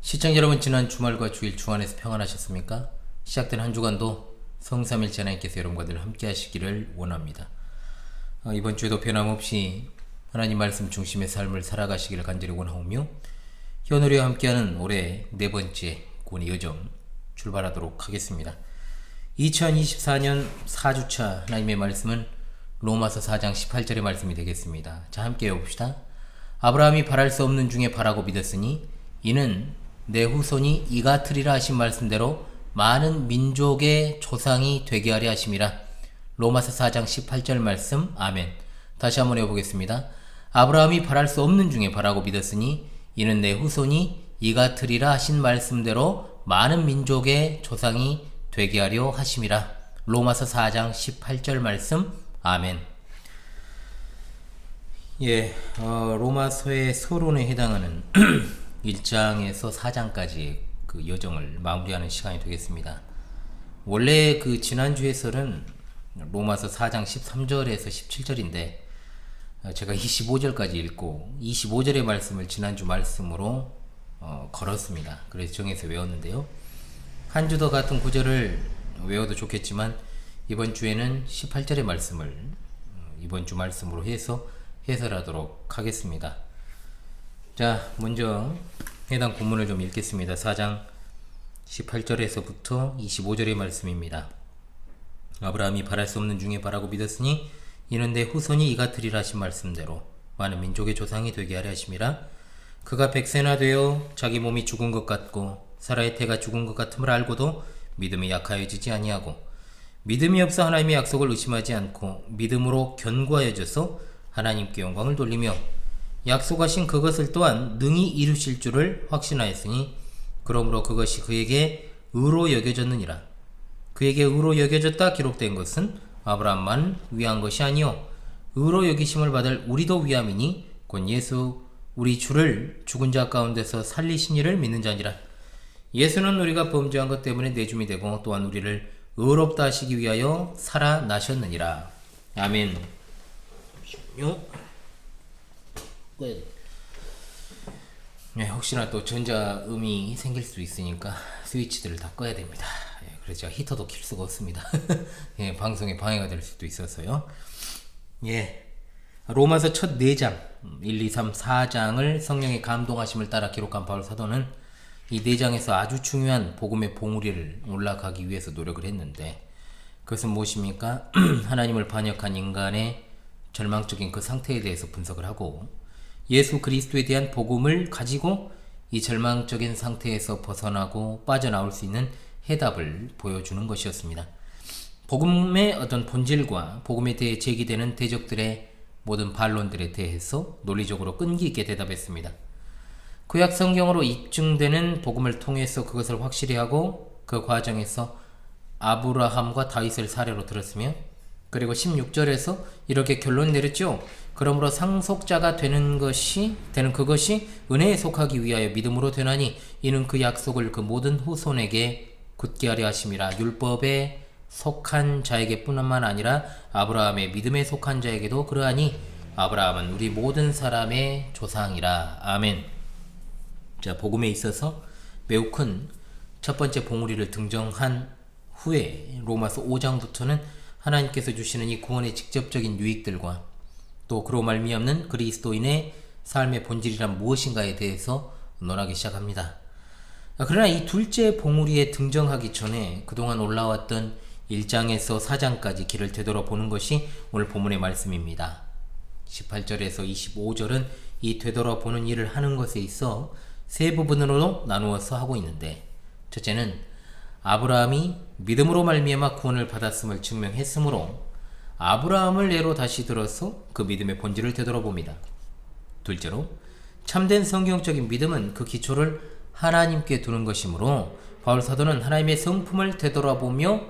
시청자 여러분, 지난 주말과 주일 주안에서 평안하셨습니까? 시작된 한 주간도 성삼일체 하나님께서 여러분과 늘 함께 하시기를 원합니다. 이번 주에도 변함없이 하나님 말씀 중심의 삶을 살아가시기를 간절히 원하오며, 현우리와 함께하는 올해 네 번째 구원의 여정 출발하도록 하겠습니다. 2024년 4주차 하나님의 말씀은 로마서 4장 18절의 말씀이 되겠습니다. 자, 함께 해봅시다. 아브라함이 바랄 수 없는 중에 바라고 믿었으니 이는 내 후손이 이같으리라 하신 말씀대로 많은 민족의 조상이 되게 하려 하심이라. 로마서 4장 18절 말씀. 아멘. 다시 한번 해보겠습니다. 아브라함이 바랄 수 없는 중에 바라고 믿었으니 이는 내 후손이 이같으리라 하신 말씀대로 많은 민족의 조상이 되게 하려 하심이라. 로마서 4장 18절 말씀. 아멘. 로마서의 서론에 해당하는 1장에서 4장까지의 그 여정을 마무리하는 시간이 되겠습니다. 원래 그 지난주 해설은 로마서 4장 13절에서 17절인데 제가 25절까지 읽고 25절의 말씀을 지난주 말씀으로 걸었습니다. 그래서 정해서 외웠는데요. 한 주 더 같은 구절을 외워도 좋겠지만 이번 주에는 18절의 말씀을 이번 주 말씀으로 해서 해설하도록 하겠습니다. 자, 먼저 해당 본문을 좀 읽겠습니다. 4장 18절에서부터 25절의 말씀입니다. 아브라함이 바랄 수 없는 중에 바라고 믿었으니 이는 내 후손이 이같으리라 하신 말씀대로 많은 민족의 조상이 되게 하려 하심이라. 그가 100세나 되어 자기 몸이 죽은 것 같고 사라의 태가 죽은 것 같음을 알고도 믿음이 약하여지지 아니하고 믿음이 없어 하나님의 약속을 의심하지 않고 믿음으로 견고하여져서 하나님께 영광을 돌리며 약속하신 그것을 또한 능히 이루실 줄을 확신하였으니 그러므로 그것이 그에게 의로 여겨졌느니라. 그에게 의로 여겨졌다 기록된 것은 아브라함만 위한 것이 아니요 의로 여기심을 받을 우리도 위함이니 곧 예수 우리 주를 죽은 자 가운데서 살리신 이를 믿는 자니라. 예수는 우리가 범죄한 것 때문에 내줌이 되고 또한 우리를 의롭다 하시기 위하여 살아나셨느니라. 아멘. 혹시나 또 전자음이 생길 수 있으니까 스위치들을 다 꺼야 됩니다. 그래서 제가 히터도 킬 수가 없습니다. 방송에 방해가 될 수도 있어서요. 로마서 첫 4장 1, 2, 3, 4장을 성령의 감동하심을 따라 기록한 바울 사도는 이 4장에서 아주 중요한 복음의 봉우리를 올라가기 위해서 노력을 했는데, 그것은 무엇입니까? 하나님을 반역한 인간의 절망적인 그 상태에 대해서 분석을 하고 예수 그리스도에 대한 복음을 가지고 이 절망적인 상태에서 벗어나고 빠져나올 수 있는 해답을 보여주는 것이었습니다. 복음의 어떤 본질과 복음에 대해 제기되는 대적들의 모든 반론들에 대해서 논리적으로 끈기 있게 대답했습니다. 구약 성경으로 입증되는 복음을 통해서 그것을 확실히 하고 그 과정에서 아브라함과 다윗을 사례로 들었으며, 그리고 16절에서 이렇게 결론 내렸죠. 그러므로 상속자가 되는 그것이 은혜에 속하기 위하여 믿음으로 되나니 이는 그 약속을 그 모든 후손에게 굳게 하려 하심이라. 율법에 속한 자에게 뿐만 아니라 아브라함의 믿음에 속한 자에게도 그러하니 아브라함은 우리 모든 사람의 조상이라. 아멘. 자, 복음에 있어서 매우 큰 첫 번째 봉우리를 등정한 후에 로마서 5장부터는 하나님께서 주시는 이 구원의 직접적인 유익들과 또 그로 말미암는 그리스도인의 삶의 본질이란 무엇인가에 대해서 논하기 시작합니다. 그러나 이 둘째 봉우리에 등정하기 전에 그동안 올라왔던 1장에서 4장까지 길을 되돌아보는 것이 오늘 본문의 말씀입니다. 18절에서 25절은 이 되돌아보는 일을 하는 것에 있어 세 부분으로 나누어서 하고 있는데, 첫째는 아브라함이 믿음으로 말미암아 구원을 받았음을 증명했으므로 아브라함을 예로 다시 들어서 그 믿음의 본질을 되돌아봅니다. 둘째로 참된 성경적인 믿음은 그 기초를 하나님께 두는 것이므로 바울 사도는 하나님의 성품을 되돌아보며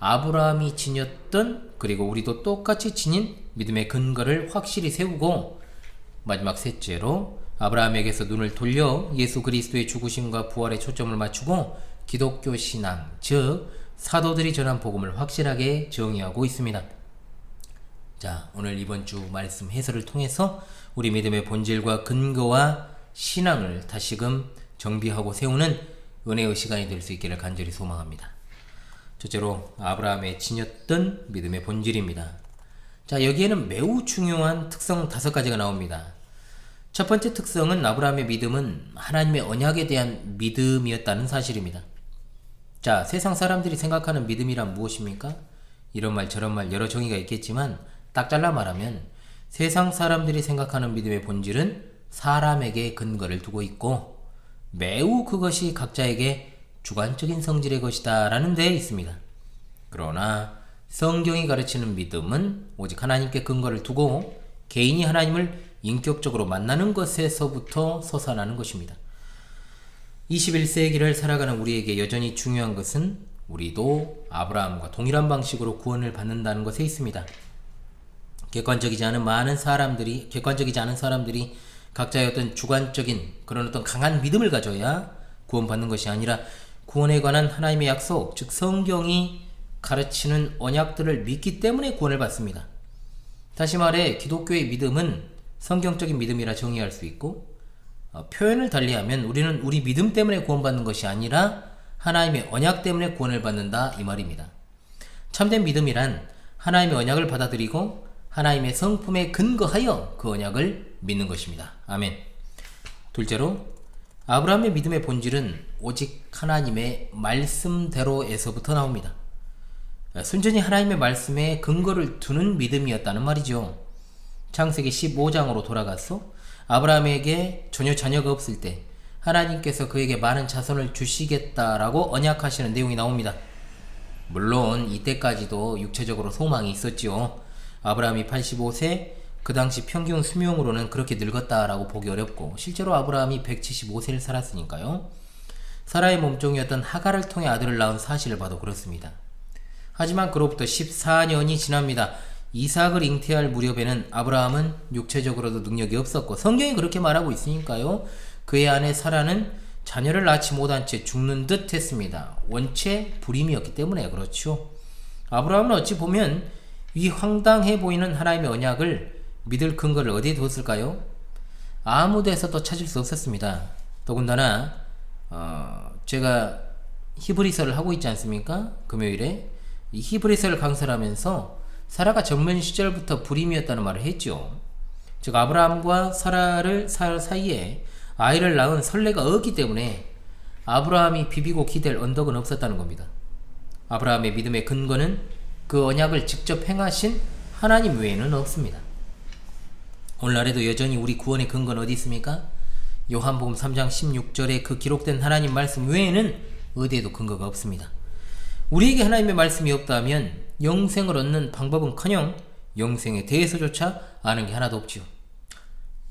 아브라함이 지녔던, 그리고 우리도 똑같이 지닌 믿음의 근거를 확실히 세우고, 마지막 셋째로 아브라함에게서 눈을 돌려 예수 그리스도의 죽으심과 부활에 초점을 맞추고 기독교 신앙, 즉 사도들이 전한 복음을 확실하게 정의하고 있습니다. 자, 오늘 이번 주 말씀 해설을 통해서 우리 믿음의 본질과 근거와 신앙을 다시금 정비하고 세우는 은혜의 시간이 될 수 있기를 간절히 소망합니다. 첫째로 아브라함의 지녔던 믿음의 본질입니다. 자, 여기에는 매우 중요한 특성 5가지가 나옵니다. 첫 번째 특성은 아브라함의 믿음은 하나님의 언약에 대한 믿음이었다는 사실입니다. 자, 세상 사람들이 생각하는 믿음이란 무엇입니까? 이런 말 저런 말 여러 정의가 있겠지만 딱 잘라 말하면 세상 사람들이 생각하는 믿음의 본질은 사람에게 근거를 두고 있고 매우 그것이 각자에게 주관적인 성질의 것이다 라는 데에 있습니다. 그러나 성경이 가르치는 믿음은 오직 하나님께 근거를 두고 개인이 하나님을 인격적으로 만나는 것에서부터 솟아나는 것입니다. 21세기를 살아가는 우리에게 여전히 중요한 것은 우리도 아브라함과 동일한 방식으로 구원을 받는다는 것에 있습니다. 객관적이지 않은 사람들이 각자의 어떤 주관적인 그런 어떤 강한 믿음을 가져야 구원받는 것이 아니라 구원에 관한 하나님의 약속, 즉 성경이 가르치는 언약들을 믿기 때문에 구원을 받습니다. 다시 말해 기독교의 믿음은 성경적인 믿음이라 정의할 수 있고 표현을 달리하면 우리는 우리 믿음 때문에 구원받는 것이 아니라 하나님의 언약 때문에 구원을 받는다 이 말입니다. 참된 믿음이란 하나님의 언약을 받아들이고 하나님의 성품에 근거하여 그 언약을 믿는 것입니다. 아멘. 둘째로 아브라함의 믿음의 본질은 오직 하나님의 말씀대로에서부터 나옵니다. 순전히 하나님의 말씀에 근거를 두는 믿음이었다는 말이죠. 창세기 15장으로 돌아가서 아브라함에게 전혀 자녀가 없을 때 하나님께서 그에게 많은 자손을 주시겠다라고 언약하시는 내용이 나옵니다. 물론 이때까지도 육체적으로 소망이 있었지요. 아브라함이 85세, 그 당시 평균 수명으로는 그렇게 늙었다라고 보기 어렵고 실제로 아브라함이 175세를 살았으니까요. 사라의 몸종이었던 하갈을 통해 아들을 낳은 사실을 봐도 그렇습니다. 하지만 그로부터 14년이 지납니다. 이삭을 잉태할 무렵에는 아브라함은 육체적으로도 능력이 없었고 성경이 그렇게 말하고 있으니까요. 그의 아내 사라는 자녀를 낳지 못한 채 죽는 듯 했습니다. 원체 불임이었기 때문에 그렇죠. 아브라함은 어찌 보면 이 황당해 보이는 하나님의 언약을 믿을 근거를 어디에 두었을까요? 아무 데서도 찾을 수 없었습니다. 더군다나 제가 히브리서를 하고 있지 않습니까? 금요일에 이 히브리서를 강설하면서 사라가 젊은 시절부터 불임이었다는 말을 했죠. 즉 아브라함과 사라를 사이에 아이를 낳은 선례가 없기 때문에 아브라함이 비비고 기댈 언덕은 없었다는 겁니다. 아브라함의 믿음의 근거는 그 언약을 직접 행하신 하나님 외에는 없습니다. 오늘날에도 여전히 우리 구원의 근거는 어디 있습니까? 요한복음 3장 16절에 그 기록된 하나님 말씀 외에는 어디에도 근거가 없습니다. 우리에게 하나님의 말씀이 없다면 영생을 얻는 방법은커녕 영생에 대해서조차 아는 게 하나도 없지요.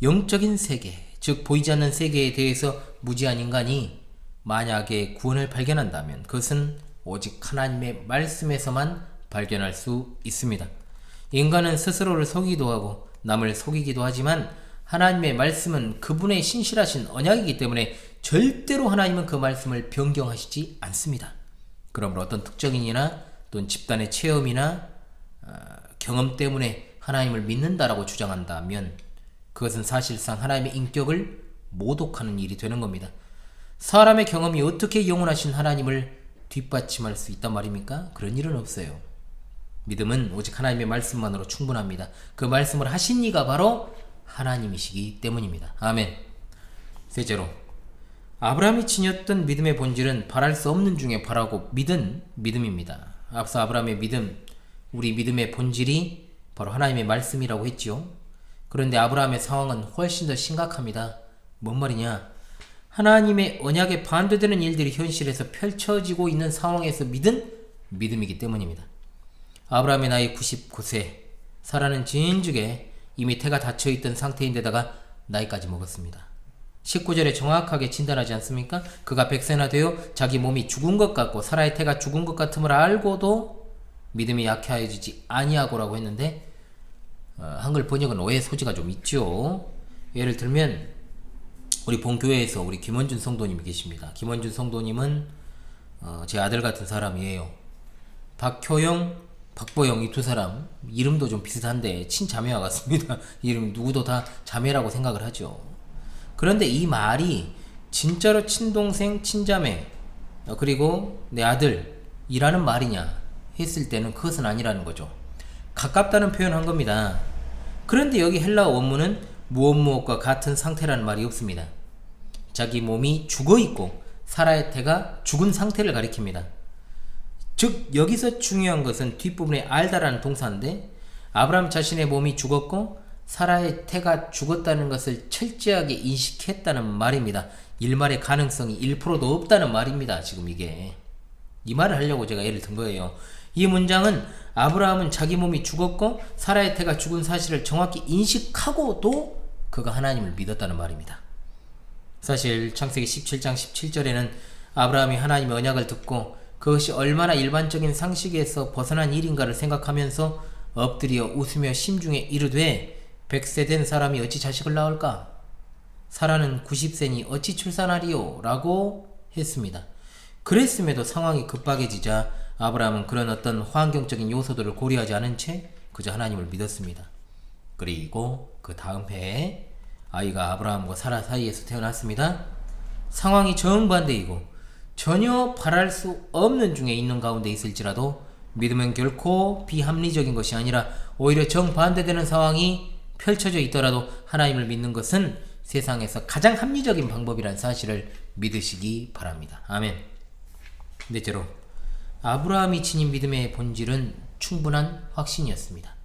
영적인 세계, 즉 보이지 않는 세계에 대해서 무지한 인간이 만약에 구원을 발견한다면 그것은 오직 하나님의 말씀에서만 발견할 수 있습니다. 인간은 스스로를 속이기도 하고 남을 속이기도 하지만 하나님의 말씀은 그분의 신실하신 언약이기 때문에 절대로 하나님은 그 말씀을 변경하시지 않습니다. 그러므로 어떤 특정인이나 또는 집단의 체험이나 경험 때문에 하나님을 믿는다라고 주장한다면 그것은 사실상 하나님의 인격을 모독하는 일이 되는 겁니다. 사람의 경험이 어떻게 영원하신 하나님을 뒷받침할 수 있단 말입니까? 그런 일은 없어요. 믿음은 오직 하나님의 말씀만으로 충분합니다. 그 말씀을 하신 이가 바로 하나님이시기 때문입니다. 아멘. 셋째로 아브라함이 지녔던 믿음의 본질은 바랄 수 없는 중에 바라고 믿은 믿음입니다. 앞서 아브라함의 믿음, 우리 믿음의 본질이 바로 하나님의 말씀이라고 했지요. 그런데 아브라함의 상황은 훨씬 더 심각합니다. 뭔 말이냐? 하나님의 언약에 반대되는 일들이 현실에서 펼쳐지고 있는 상황에서 믿은 믿음이기 때문입니다. 아브라함의 나이 99세, 사라는 진즉에 이미 태가 닫혀있던 상태인데다가 나이까지 먹었습니다. 19절에 정확하게 진단하지 않습니까? 그가 100세나 되어 자기 몸이 죽은 것 같고 사라의 태가 죽은 것 같음을 알고도 믿음이 약해지지 아니하고라고 했는데 한글 번역은 오해 소지가 좀 있죠. 예를 들면 우리 본교회에서 우리 김원준 성도님이 계십니다. 김원준 성도님은 제 아들 같은 사람이에요. 박효영, 박보영 이 두 사람 이름도 좀 비슷한데 친자매와 같습니다. 이름 누구도 다 자매라고 생각을 하죠. 그런데 이 말이 진짜로 친동생, 친자매, 그리고 내 아들이라는 말이냐 했을 때는 그것은 아니라는 거죠. 가깝다는 표현한 겁니다. 그런데 여기 헬라어 원문은 무엇과 같은 상태라는 말이 없습니다. 자기 몸이 죽어있고 사라의 태가 죽은 상태를 가리킵니다. 즉 여기서 중요한 것은 뒷부분에 알다라는 동사인데, 아브라함 자신의 몸이 죽었고 사라의 태가 죽었다는 것을 철저하게 인식했다는 말입니다. 일말의 가능성이 1%도 없다는 말입니다. 지금 이게 이 말을 하려고 제가 예를 든 거예요. 이 문장은 아브라함은 자기 몸이 죽었고 사라의 태가 죽은 사실을 정확히 인식하고도 그가 하나님을 믿었다는 말입니다. 사실 창세기 17장 17절에는 아브라함이 하나님의 언약을 듣고 그것이 얼마나 일반적인 상식에서 벗어난 일인가를 생각하면서 엎드려 웃으며 심중에 이르되 100세 된 사람이 어찌 자식을 낳을까? 사라는 90세니 어찌 출산하리요? 라고 했습니다. 그랬음에도 상황이 급박해지자 아브라함은 그런 어떤 환경적인 요소들을 고려하지 않은 채 그저 하나님을 믿었습니다. 그리고 그 다음 해에 아이가 아브라함과 사라 사이에서 태어났습니다. 상황이 정반대이고 전혀 바랄 수 없는 중에 있는 가운데 있을지라도 믿음은 결코 비합리적인 것이 아니라 오히려 정반대되는 상황이 펼쳐져 있더라도 하나님을 믿는 것은 세상에서 가장 합리적인 방법이라는 사실을 믿으시기 바랍니다. 아멘. 넷째로, 아브라함이 지닌 믿음의 본질은 충분한 확신이었습니다.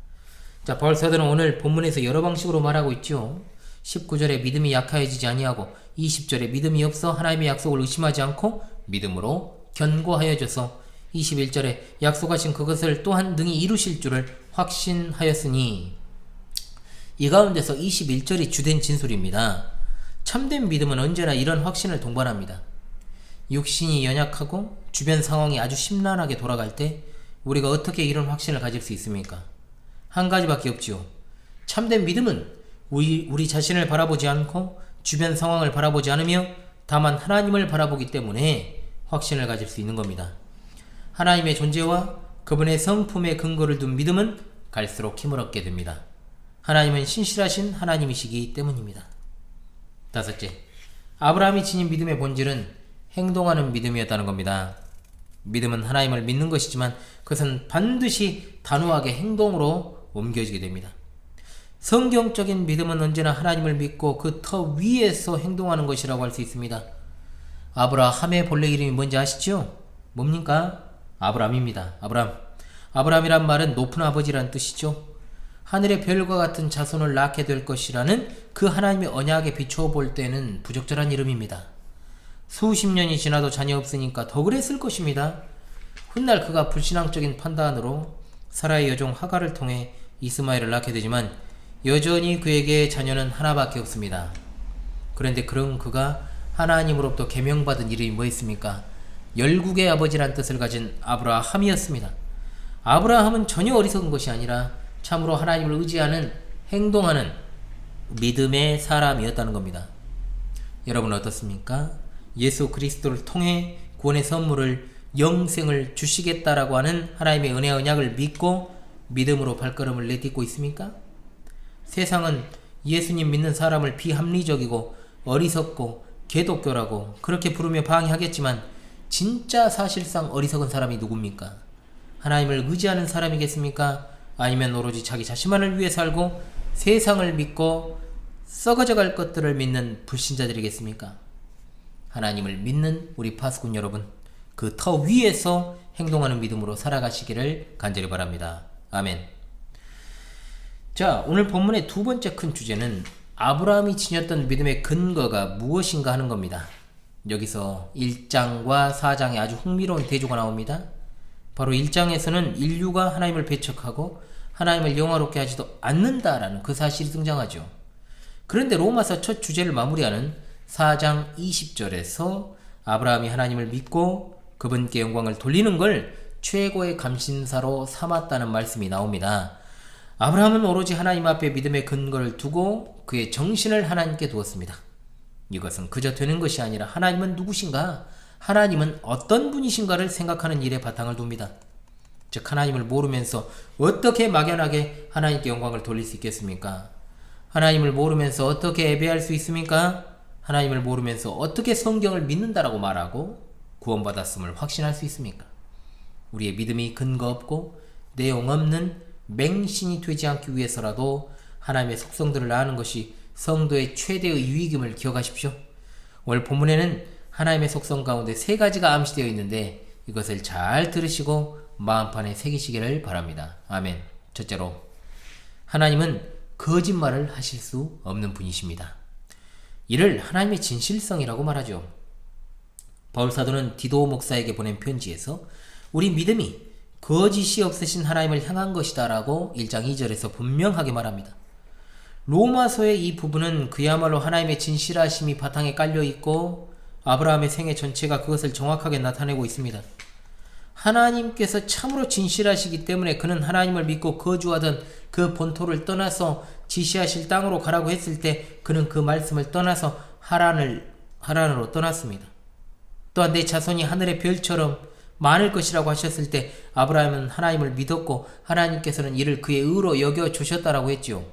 자, 바울 사도는 오늘 본문에서 여러 방식으로 말하고 있죠. 19절에 믿음이 약해지지 아니하고 20절에 믿음이 없어 하나님의 약속을 의심하지 않고 믿음으로 견고하여져서 21절에 약속하신 그것을 또한 능히 이루실 줄을 확신하였으니, 이 가운데서 21절이 주된 진술입니다. 참된 믿음은 언제나 이런 확신을 동반합니다. 육신이 연약하고 주변 상황이 아주 심란하게 돌아갈 때 우리가 어떻게 이런 확신을 가질 수 있습니까? 한 가지밖에 없지요. 참된 믿음은 우리 자신을 바라보지 않고 주변 상황을 바라보지 않으며 다만 하나님을 바라보기 때문에 확신을 가질 수 있는 겁니다. 하나님의 존재와 그분의 성품에 근거를 둔 믿음은 갈수록 힘을 얻게 됩니다. 하나님은 신실하신 하나님이시기 때문입니다. 다섯째, 아브라함이 지닌 믿음의 본질은 행동하는 믿음이었다는 겁니다. 믿음은 하나님을 믿는 것이지만 그것은 반드시 단호하게 행동으로 옮겨지게 됩니다. 성경적인 믿음은 언제나 하나님을 믿고 그 터 위에서 행동하는 것이라고 할 수 있습니다. 아브라함의 본래 이름이 뭔지 아시죠? 뭡니까? 아브람입니다. 아브람이란 말은 높은 아버지란 뜻이죠. 하늘의 별과 같은 자손을 낳게 될 것이라는 그 하나님의 언약에 비추어 볼 때는 부적절한 이름입니다. 수십 년이 지나도 자녀 없으니까 더 그랬을 것입니다. 훗날 그가 불신앙적인 판단으로 사라의 여종 하갈을 통해 이스마엘을 낳게 되지만 여전히 그에게 자녀는 하나밖에 없습니다. 그런데 그런 그가 하나님으로부터 계명받은 이름이 뭐였습니까? 열국의 아버지란 뜻을 가진 아브라함이었습니다. 아브라함은 전혀 어리석은 것이 아니라 참으로 하나님을 의지하는, 행동하는 믿음의 사람이었다는 겁니다. 여러분 어떻습니까? 예수 그리스도를 통해 구원의 선물을, 영생을 주시겠다라고 하는 하나님의 은혜 언약을 믿고 믿음으로 발걸음을 내딛고 있습니까? 세상은 예수님 믿는 사람을 비합리적이고 어리석고 개독교라고 그렇게 부르며 방해하겠지만 진짜 사실상 어리석은 사람이 누굽니까? 하나님을 의지하는 사람이겠습니까? 아니면 오로지 자기 자신만을 위해 살고 세상을 믿고 썩어져 갈 것들을 믿는 불신자들이겠습니까? 하나님을 믿는 우리 파수꾼 여러분, 그 터 위에서 행동하는 믿음으로 살아가시기를 간절히 바랍니다. 아멘. 자, 오늘 본문의 두 번째 큰 주제는 아브라함이 지녔던 믿음의 근거가 무엇인가 하는 겁니다. 여기서 1장과 4장에 아주 흥미로운 대조가 나옵니다. 바로 1장에서는 인류가 하나님을 배척하고 하나님을 영화롭게 하지도 않는다라는 그 사실이 등장하죠. 그런데 로마서 첫 주제를 마무리하는 4장 20절에서 아브라함이 하나님을 믿고 그분께 영광을 돌리는 걸 최고의 감신사로 삼았다는 말씀이 나옵니다. 아브라함은 오로지 하나님 앞에 믿음의 근거를 두고 그의 정신을 하나님께 두었습니다. 이것은 그저 되는 것이 아니라 하나님은 누구신가? 하나님은 어떤 분이신가를 생각하는 일에 바탕을 둡니다. 즉 하나님을 모르면서 어떻게 막연하게 하나님께 영광을 돌릴 수 있겠습니까? 하나님을 모르면서 어떻게 예배할 수 있습니까? 하나님을 모르면서 어떻게 성경을 믿는다라고 말하고 구원받았음을 확신할 수 있습니까? 우리의 믿음이 근거 없고 내용 없는 맹신이 되지 않기 위해서라도 하나님의 속성들을 아는 것이 성도의 최대의 유익임을 기억하십시오. 오늘 본문에는 하나님의 속성 가운데 3가지가 암시되어 있는데 이것을 잘 들으시고 마음판에 새기시기를 바랍니다. 아멘. 첫째로, 하나님은 거짓말을 하실 수 없는 분이십니다. 이를 하나님의 진실성이라고 말하죠. 바울 사도는 디도 목사에게 보낸 편지에서 우리 믿음이 거짓이 없으신 하나님을 향한 것이다 라고 1장 2절에서 분명하게 말합니다. 로마서의 이 부분은 그야말로 하나님의 진실하심이 바탕에 깔려있고 아브라함의 생애 전체가 그것을 정확하게 나타내고 있습니다. 하나님께서 참으로 진실하시기 때문에 그는 하나님을 믿고 거주하던 그 본토를 떠나서 지시하실 땅으로 가라고 했을 때 그는 그 말씀을 떠나서 하란으로 떠났습니다. 또한 내 자손이 하늘의 별처럼 많을 것이라고 하셨을 때 아브라함은 하나님을 믿었고 하나님께서는 이를 그의 의로 여겨주셨다라고 했지요.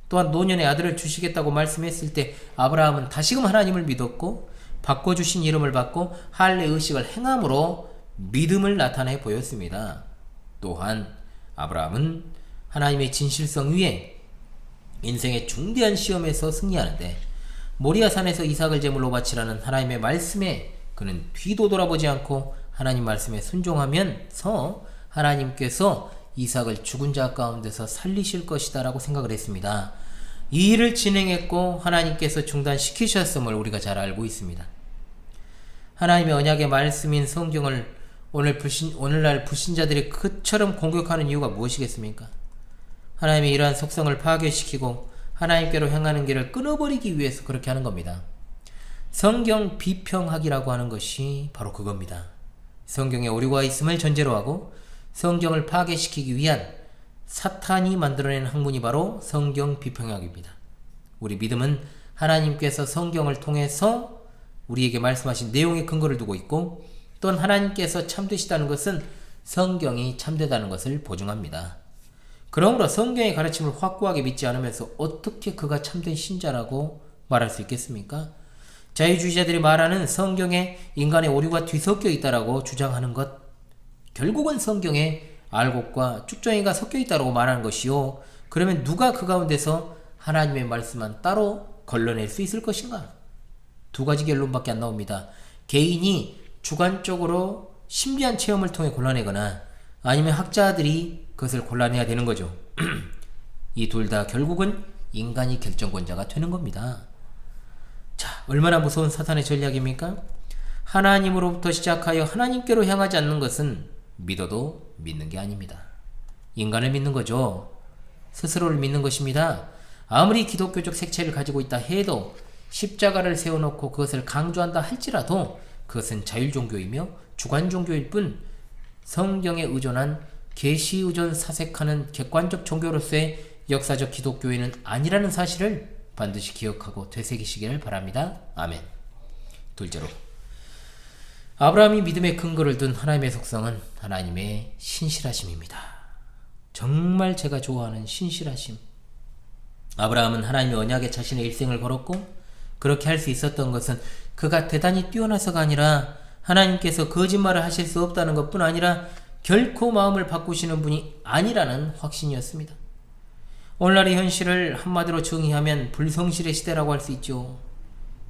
또한 노년의 아들을 주시겠다고 말씀했을 때 아브라함은 다시금 하나님을 믿었고 바꿔주신 이름을 받고 할례 의식을 행함으로 믿음을 나타내 보였습니다. 또한 아브라함은 하나님의 진실성 위에 인생의 중대한 시험에서 승리하는데 모리아산에서 이삭을 제물로 바치라는 하나님의 말씀에 그는 뒤도 돌아보지 않고 하나님 말씀에 순종하면서 하나님께서 이삭을 죽은 자 가운데서 살리실 것이다 라고 생각을 했습니다. 이 일을 진행했고 하나님께서 중단시키셨음을 우리가 잘 알고 있습니다. 하나님의 언약의 말씀인 성경을 오늘날 불신자들이 그처럼 공격하는 이유가 무엇이겠습니까? 하나님의 이러한 속성을 파괴시키고 하나님께로 향하는 길을 끊어버리기 위해서 그렇게 하는 겁니다. 성경 비평학이라고 하는 것이 바로 그겁니다. 성경에 오류가 있음을 전제로 하고 성경을 파괴시키기 위한 사탄이 만들어낸 학문이 바로 성경 비평학입니다. 우리 믿음은 하나님께서 성경을 통해서 우리에게 말씀하신 내용의 근거를 두고 있고 또한 하나님께서 참되시다는 것은 성경이 참되다는 것을 보증합니다. 그러므로 성경의 가르침을 확고하게 믿지 않으면서 어떻게 그가 참된 신자라고 말할 수 있겠습니까? 자유주의자들이 말하는 성경에 인간의 오류가 뒤섞여 있다라고 주장하는 것, 결국은 성경에 알곡과 쭉정이가 섞여 있다라고 말하는 것이요. 그러면 누가 그 가운데서 하나님의 말씀만 따로 걸러낼 수 있을 것인가? 2가지 결론밖에 안 나옵니다. 개인이 주관적으로 신비한 체험을 통해 골라내거나 아니면 학자들이 그것을 골라내야 되는 거죠. 이 둘 다 결국은 인간이 결정권자가 되는 겁니다. 자, 얼마나 무서운 사탄의 전략입니까? 하나님으로부터 시작하여 하나님께로 향하지 않는 것은 믿어도 믿는 게 아닙니다. 인간을 믿는 거죠. 스스로를 믿는 것입니다. 아무리 기독교적 색채를 가지고 있다 해도 십자가를 세워놓고 그것을 강조한다 할지라도 그것은 자율종교이며 주관종교일 뿐 성경에 의존한 계시의존 사색하는 객관적 종교로서의 역사적 기독교회는 아니라는 사실을 반드시 기억하고 되새기시기를 바랍니다. 아멘. 둘째로, 아브라함이 믿음의 근거를 둔 하나님의 속성은 하나님의 신실하심입니다. 정말 제가 좋아하는 신실하심. 아브라함은 하나님의 언약에 자신의 일생을 걸었고 그렇게 할 수 있었던 것은 그가 대단히 뛰어나서가 아니라 하나님께서 거짓말을 하실 수 없다는 것뿐 아니라 결코 마음을 바꾸시는 분이 아니라는 확신이었습니다. 오늘날의 현실을 한마디로 정의하면 불성실의 시대라고 할 수 있죠.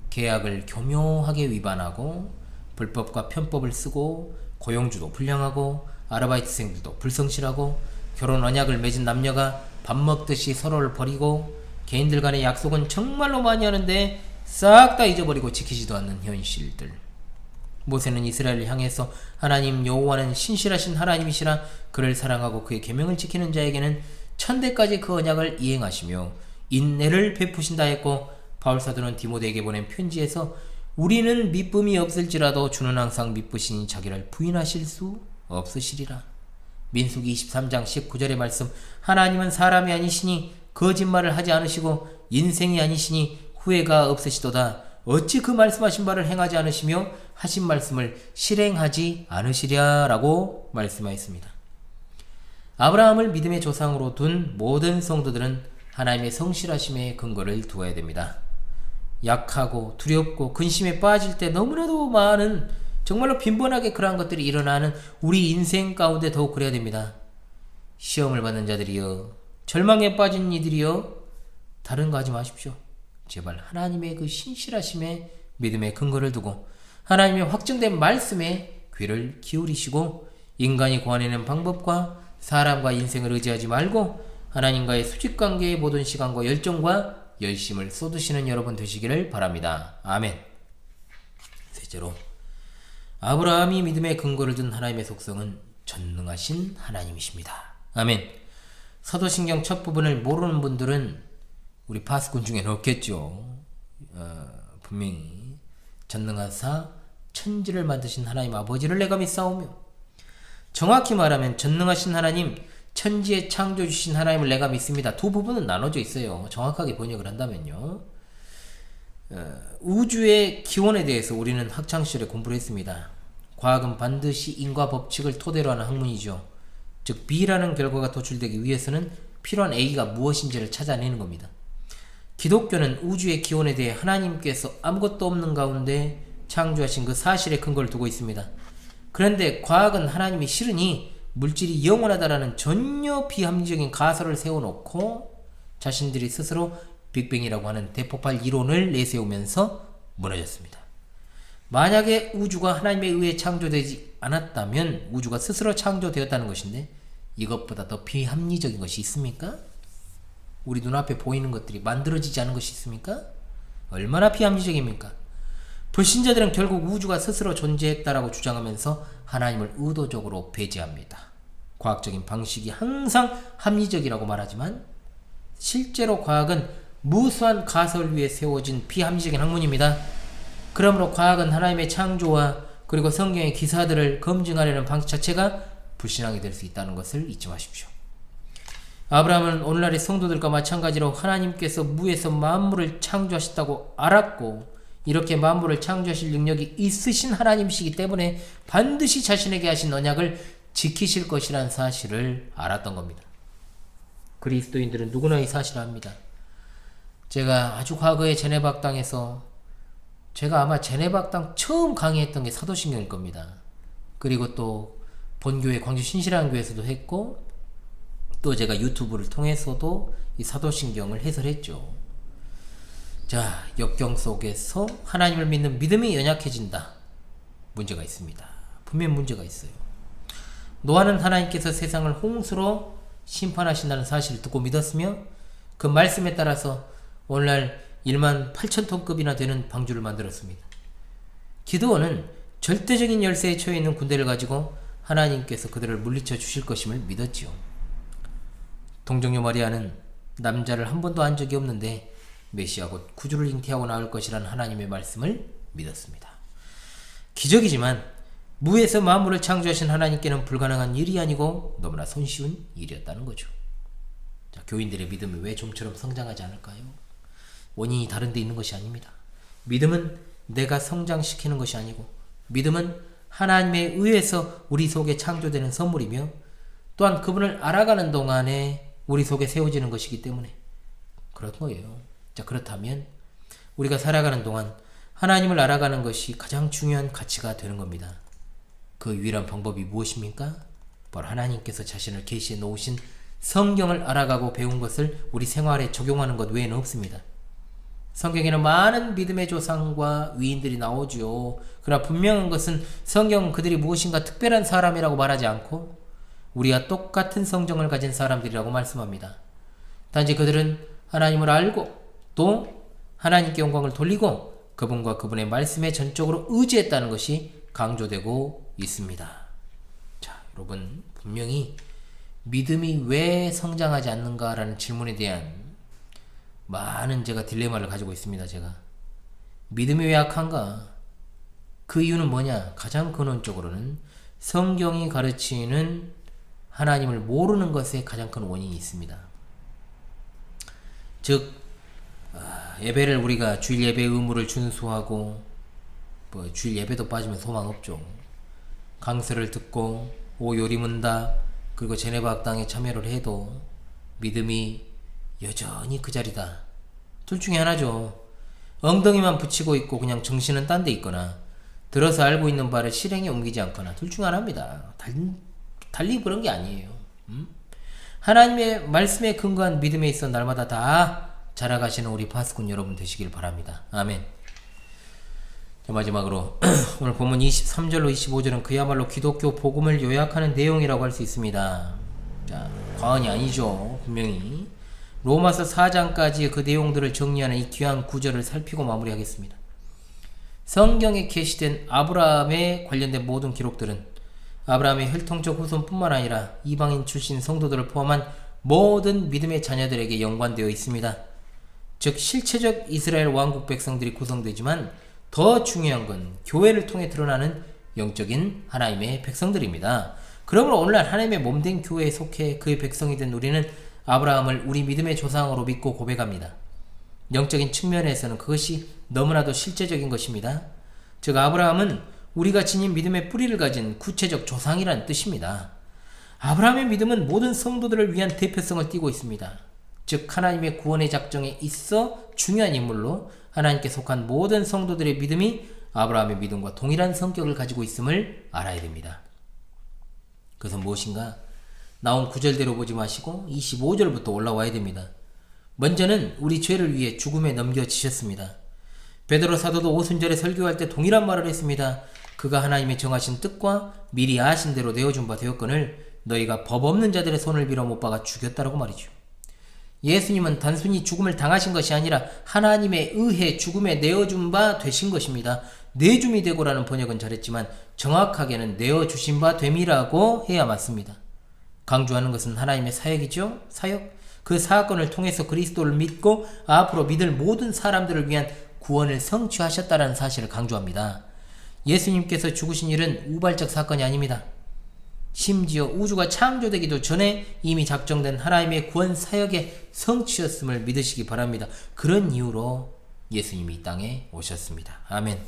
계약을 교묘하게 위반하고 불법과 편법을 쓰고 고용주도 불량하고 아르바이트생들도 불성실하고 결혼 언약을 맺은 남녀가 밥 먹듯이 서로를 버리고 개인들 간의 약속은 정말로 많이 하는데 싹 다 잊어버리고 지키지도 않는 현실들. 모세는 이스라엘을 향해서 하나님 여호와는 신실하신 하나님이시라 그를 사랑하고 그의 계명을 지키는 자에게는 천대까지 그 언약을 이행하시며 인내를 베푸신다 했고 바울 사도는 디모데에게 보낸 편지에서 우리는 미쁨이 없을지라도 주는 항상 미쁘시니 자기를 부인하실 수 없으시리라. 민수기 23장 19절의 말씀, 하나님은 사람이 아니시니 거짓말을 하지 않으시고 인생이 아니시니 후회가 없으시도다. 어찌 그 말씀하신 바를 행하지 않으시며 하신 말씀을 실행하지 않으시랴 라고 말씀하였습니다. 아브라함을 믿음의 조상으로 둔 모든 성도들은 하나님의 성실하심에 근거를 두어야 됩니다. 약하고 두렵고 근심에 빠질 때 너무나도 많은, 정말로 빈번하게 그러한 것들이 일어나는 우리 인생 가운데 더욱 그래야 됩니다. 시험을 받는 자들이여, 절망에 빠진 이들이여, 다른 거 하지 마십시오. 제발 하나님의 그 신실하심에 믿음의 근거를 두고 하나님의 확정된 말씀에 귀를 기울이시고, 인간이 고안해낸 방법과 사람과 인생을 의지하지 말고 하나님과의 수직관계의 모든 시간과 열정과 열심을 쏟으시는 여러분 되시기를 바랍니다. 아멘. 셋째로, 아브라함이 믿음의 근거를 둔 하나님의 속성은 전능하신 하나님이십니다. 아멘. 사도신경 첫 부분을 모르는 분들은 우리 파수꾼 중에는 없겠죠. 분명히 전능하사 천지를 만드신 하나님 아버지를 내가 믿사오며, 정확히 말하면 전능하신 하나님, 천지의 창조 주신 하나님을 내가 믿습니다. 두 부분은 나눠져 있어요. 정확하게 번역을 한다면요. 우주의 기원에 대해서 우리는 학창시절에 공부를 했습니다. 과학은 반드시 인과 법칙을 토대로 하는 학문이죠. 즉 B라는 결과가 도출되기 위해서는 필요한 A가 무엇인지를 찾아내는 겁니다. 기독교는 우주의 기원에 대해 하나님께서 아무것도 없는 가운데 창조하신 그 사실에 근거를 두고 있습니다. 그런데 과학은 하나님이 싫으니 물질이 영원하다라는 전혀 비합리적인 가설을 세워놓고 자신들이 스스로 빅뱅이라고 하는 대폭발 이론을 내세우면서 무너졌습니다. 만약에 우주가 하나님에 의해 창조되지 않았다면 우주가 스스로 창조되었다는 것인데, 이것보다 더 비합리적인 것이 있습니까? 우리 눈앞에 보이는 것들이 만들어지지 않은 것이 있습니까? 얼마나 비합리적입니까? 불신자들은 결국 우주가 스스로 존재했다라고 주장하면서 하나님을 의도적으로 배제합니다. 과학적인 방식이 항상 합리적이라고 말하지만 실제로 과학은 무수한 가설 위에 세워진 비합리적인 학문입니다. 그러므로 과학은 하나님의 창조와 그리고 성경의 기사들을 검증하려는 방식 자체가 불신앙이 될 수 있다는 것을 잊지 마십시오. 아브라함은 오늘날의 성도들과 마찬가지로 하나님께서 무에서 만물을 창조하셨다고 알았고, 이렇게 만물을 창조하실 능력이 있으신 하나님이시기 때문에 반드시 자신에게 하신 언약을 지키실 것이라는 사실을 알았던 겁니다. 그리스도인들은 누구나 이 사실을 압니다. 제가 아주 과거에 제네박당에서, 제가 아마 제네박당 처음 강의했던 게 사도신경일 겁니다. 그리고 또 본교회 광주 신실한교회에서도 했고, 또 제가 유튜브를 통해서도 이 사도신경을 해설했죠. 자, 역경 속에서 하나님을 믿는 믿음이 연약해진다. 문제가 있습니다. 분명 문제가 있어요. 노아는 하나님께서 세상을 홍수로 심판하신다는 사실을 듣고 믿었으며, 그 말씀에 따라서 오늘날 1만 8천 톤급이나 되는 방주를 만들었습니다. 기드온은 절대적인 열세에 처해 있는 군대를 가지고 하나님께서 그들을 물리쳐 주실 것임을 믿었지요. 동정녀 마리아는 남자를 한 번도 한 적이 없는데 메시아 곧 구주를 잉태하고 나올 것이라는 하나님의 말씀을 믿었습니다. 기적이지만 무에서 만물을 창조하신 하나님께는 불가능한 일이 아니고 너무나 손쉬운 일이었다는 거죠. 자, 교인들의 믿음이 왜 좀처럼 성장하지 않을까요? 원인이 다른 데 있는 것이 아닙니다. 믿음은 내가 성장시키는 것이 아니고, 믿음은 하나님에 의해서 우리 속에 창조되는 선물이며, 또한 그분을 알아가는 동안에 우리 속에 세워지는 것이기 때문에 그런 거예요. 자, 그렇다면 우리가 살아가는 동안 하나님을 알아가는 것이 가장 중요한 가치가 되는 겁니다. 그 유일한 방법이 무엇입니까? 바로 하나님께서 자신을 계시해 놓으신 성경을 알아가고 배운 것을 우리 생활에 적용하는 것 외에는 없습니다. 성경에는 많은 믿음의 조상과 위인들이 나오죠. 그러나 분명한 것은 성경은 그들이 무엇인가 특별한 사람이라고 말하지 않고 우리와 똑같은 성정을 가진 사람들이라고 말씀합니다. 단지 그들은 하나님을 알고 또 하나님께 영광을 돌리고 그분과 그분의 말씀에 전적으로 의지했다는 것이 강조되고 있습니다. 자, 여러분, 분명히 믿음이 왜 성장하지 않는가라는 질문에 대한 많은 제가 딜레마를 가지고 있습니다. 제가 믿음이 왜 약한가? 그 이유는 뭐냐? 가장 근원적으로는 성경이 가르치는 하나님을 모르는 것에 가장 큰 원인이 있습니다. 즉 예배를 우리가 주일 예배 의무를 준수하고 주일 예배도 빠지면 소망 없죠. 강설을 듣고 오요리문다 그리고 제네박당에 참여를 해도 믿음이 여전히 그 자리다. 둘 중에 하나죠. 엉덩이만 붙이고 있고 그냥 정신은 딴 데 있거나 들어서 알고 있는 바를 실행에 옮기지 않거나 둘 중 하나입니다. 달리 그런 게 아니에요. 하나님의 말씀에 근거한 믿음에 있어 날마다 다 자라가시는 우리 파수꾼 여러분 되시길 바랍니다. 아멘. 자, 마지막으로 오늘 본문 23절로 25절은 그야말로 기독교 복음을 요약하는 내용이라고 할 수 있습니다. 자, 과언이 아니죠. 분명히 로마서 4장까지 그 내용들을 정리하는 이 귀한 구절을 살피고 마무리하겠습니다. 성경에 게시된 아브라함에 관련된 모든 기록들은 아브라함의 혈통적 후손뿐만 아니라 이방인 출신 성도들을 포함한 모든 믿음의 자녀들에게 연관되어 있습니다. 즉 실체적 이스라엘 왕국 백성들이 구성되지만 더 중요한 건 교회를 통해 드러나는 영적인 하나님의 백성들입니다. 그러므로 오늘날 하나님의 몸된 교회에 속해 그의 백성이 된 우리는 아브라함을 우리 믿음의 조상으로 믿고 고백합니다. 영적인 측면에서는 그것이 너무나도 실제적인 것입니다. 즉 아브라함은 우리가 지닌 믿음의 뿌리를 가진 구체적 조상이라는 뜻입니다. 아브라함의 믿음은 모든 성도들을 위한 대표성을 띠고 있습니다. 즉 하나님의 구원의 작정에 있어 중요한 인물로 하나님께 속한 모든 성도들의 믿음이 아브라함의 믿음과 동일한 성격을 가지고 있음을 알아야 됩니다. 그것은 무엇인가? 나온 구절대로 보지 마시고 25절부터 올라와야 됩니다. 먼저는 우리 죄를 위해 죽음에 넘겨지셨습니다. 베드로 사도도 오순절에 설교할 때 동일한 말을 했습니다. 그가 하나님의 정하신 뜻과 미리 아신 대로 내어준 바 되었거늘 너희가 법 없는 자들의 손을 빌어 못 박아 죽였다라고 말이죠. 예수님은 단순히 죽음을 당하신 것이 아니라 하나님에 의해 죽음에 내어준 바 되신 것입니다. 내줌이 되고라는 번역은 잘했지만 정확하게는 내어주신 바 됨이라고 해야 맞습니다. 강조하는 것은 하나님의 사역이죠. 사역. 그 사건을 통해서 그리스도를 믿고 앞으로 믿을 모든 사람들을 위한 구원을 성취하셨다는 사실을 강조합니다. 예수님께서 죽으신 일은 우발적 사건이 아닙니다. 심지어 우주가 창조되기도 전에 이미 작정된 하나님의 구원 사역의 성취였음을 믿으시기 바랍니다. 그런 이유로 예수님이 이 땅에 오셨습니다. 아멘.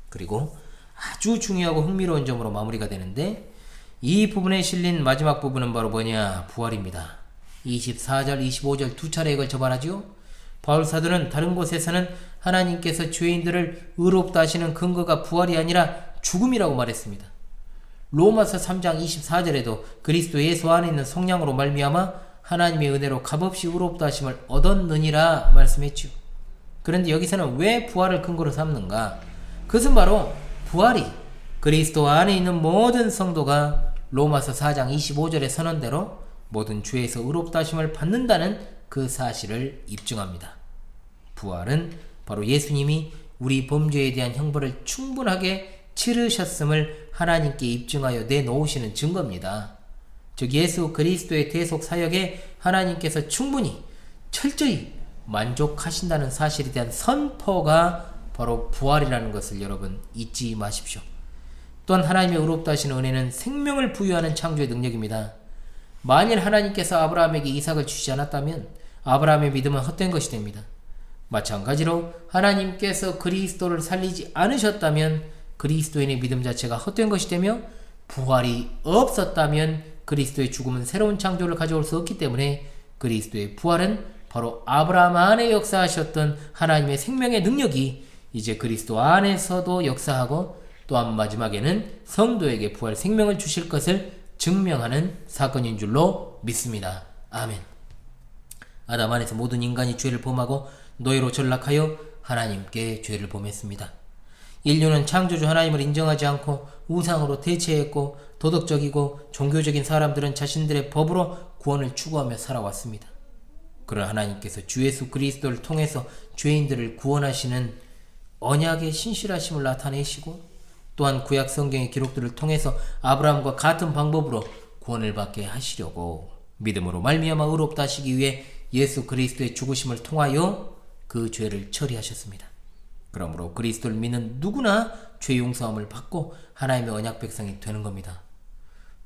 그리고 아주 중요하고 흥미로운 점으로 마무리가 되는데 이 부분에 실린 마지막 부분은 바로 뭐냐? 부활입니다. 24절, 25절 두 차례에 걸쳐 말하죠. 바울 사도는 다른 곳에서는 하나님께서 죄인들을 의롭다 하시는 근거가 부활이 아니라 죽음이라고 말했습니다. 로마서 3장 24절에도 그리스도 예수 안에 있는 성령으로 말미암아 하나님의 은혜로 값없이 의롭다 하심을 얻었느니라 말씀했죠. 그런데 여기서는 왜 부활을 근거로 삼는가? 그것은 바로 부활이 그리스도 안에 있는 모든 성도가 로마서 4장 25절의 선언대로 모든 죄에서 의롭다 하심을 받는다는 그 사실을 입증합니다. 부활은 바로 예수님이 우리 범죄에 대한 형벌을 충분하게 치르셨음을 하나님께 입증하여 내놓으시는 증거입니다. 즉 예수 그리스도의 대속 사역에 하나님께서 충분히 철저히 만족하신다는 사실에 대한 선포가 바로 부활이라는 것을 여러분 잊지 마십시오. 또한 하나님의 의롭다 하시는 은혜는 생명을 부여하는 창조의 능력입니다. 만일 하나님께서 아브라함에게 이삭을 주시지 않았다면 아브라함의 믿음은 헛된 것이 됩니다. 마찬가지로 하나님께서 그리스도를 살리지 않으셨다면 그리스도인의 믿음 자체가 헛된 것이 되며 부활이 없었다면 그리스도의 죽음은 새로운 창조를 가져올 수 없기 때문에 그리스도의 부활은 바로 아브라함 안에 역사하셨던 하나님의 생명의 능력이 이제 그리스도 안에서도 역사하고 또한 마지막에는 성도에게 부활 생명을 주실 것을 증명하는 사건인 줄로 믿습니다. 아멘. 아담 안에서 모든 인간이 죄를 범하고 노예로 전락하여 하나님께 죄를 범했습니다. 인류는 창조주 하나님을 인정하지 않고 우상으로 대체했고 도덕적이고 종교적인 사람들은 자신들의 법으로 구원을 추구하며 살아왔습니다. 그러나 하나님께서 주 예수 그리스도를 통해서 죄인들을 구원하시는 언약의 신실하심을 나타내시고 또한 구약 성경의 기록들을 통해서 아브라함과 같은 방법으로 구원을 받게 하시려고 믿음으로 말미암아 의롭다 하시기 위해 예수 그리스도의 죽으심을 통하여 그 죄를 처리하셨습니다. 그러므로 그리스도를 믿는 누구나 죄 용서함을 받고 하나님의 언약 백성이 되는 겁니다.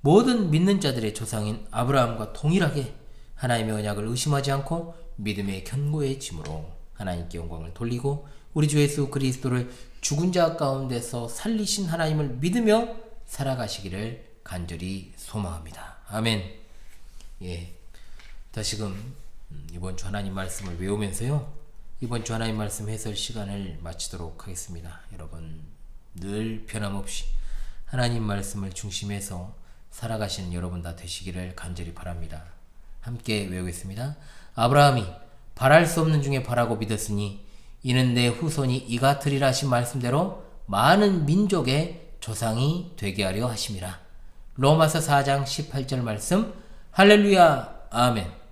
모든 믿는 자들의 조상인 아브라함과 동일하게 하나님의 언약을 의심하지 않고 믿음의 견고의 짐으로 하나님께 영광을 돌리고 우리 주 예수 그리스도를 죽은 자 가운데서 살리신 하나님을 믿으며 살아가시기를 간절히 소망합니다. 아멘. 예, 다시금 이번 주 하나님 말씀을 외우면서요 이번 주 하나님 말씀 해설 시간을 마치도록 하겠습니다. 여러분 늘 변함없이 하나님 말씀을 중심해서 살아가시는 여러분 다 되시기를 간절히 바랍니다. 함께 외우겠습니다. 아브라함이 바랄 수 없는 중에 바라고 믿었으니 이는 내 후손이 이 같으리라 하신 말씀대로 많은 민족의 조상이 되게 하려 하심이라. 로마서 4장 18절 말씀. 할렐루야. 아멘.